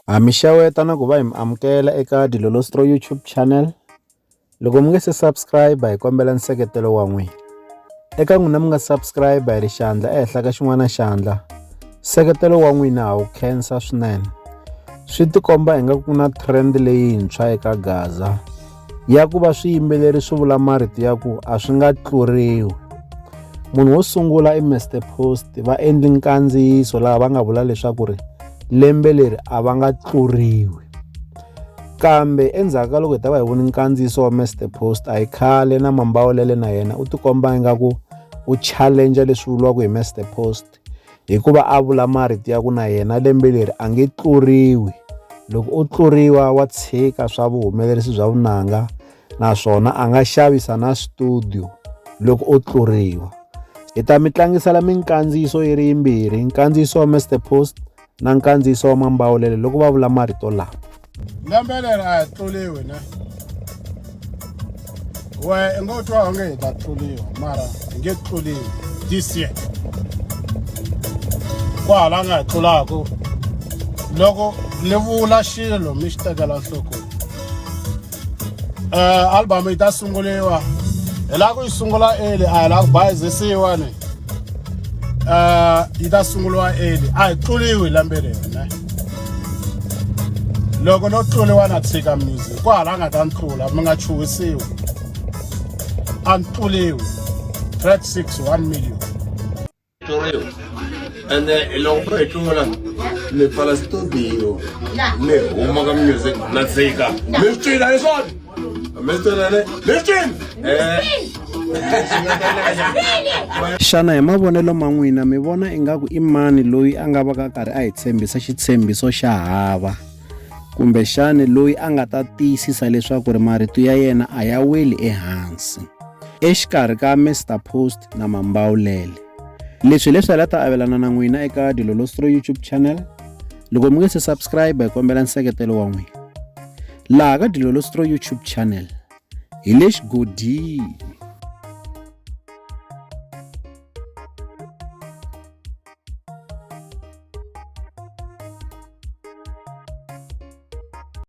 Mi xeweta na ku va hi mi amukela eka Dilolostro YouTube channel. Loko mi nga se subscribe hi kombela nseketelo wa n'wina. Eka n'wina mi nga subscribe hi ri xandla ehenhla ka xin'wana xandla. Nseketelo wa n'wina ha wu khensa swinene. Swi tikomba ingaku ku na trend leyintshwa eka Gaza ya ku va swiyimbeleri swi vula marito ya ku a swi nga tluriwi. Munhu wo sungula i Mr Post va endli nkandziyiso laha va nga vula leswaku ri lembe leri a va nga tluriwi. Kambe endzhaku ka loko hi ta va hi voni nkandziyiso wa Mr Post a hi khale na Mambawulele na yena u tikomba ingaku u challenge leswi vuriwaka hi Mr Post hikuva a vula marito ya ku na yena lembe leri a nge tluriwi. Loko u tluriwa wa tshika swa vuhumelerisi bya vunanga naswona a nga xavisa na studio loko u tluriwa. Hi ta mi tlangisela minkandziyiso yi ri yimbirhi, nkandziyiso wa Mr Post na nkandziyiso wa Mambawulele loko va vula marito lawa. Lembe leri a hi tluriwi ne. We ngo twa onge hi ta tluliwa mara hi nge tluliwi this year. Kwala nga hi tlulaku loko ni vula xilo mi xi tekela nhlokweni. Album yi ta sunguliwa hi la ku yi sungula early a hi la ku bayizisiwa ne. Yi ta sunguliwa early a hi tluliwi lembe leri ne. Loko no tluliwa na tshika music kwala nga ta ntlula mi nga chuhisiwi. A ntluliwi track 6 1 million. And then long way to me pala studio me huma ka music na tsika listen na son listen Xana hi mavonelo ma n'wina mi vona ingaku i mani loyi a nga va ka karhi a hi tshembisa xitshembiso xa hava kumbe xana loyi a nga ta tiyisisa leswaku ri marito ya yena a ya weli ehansi exikarhi ka Mr Post na Mambawulele? Leswi hi ta avelana na n'wina eka Dilolostro YouTube channel. Loko mi nga se subscribe hi kombela nseketelo wa n'wina. Laha ka Dilolostro YouTube channel hi le xigodini.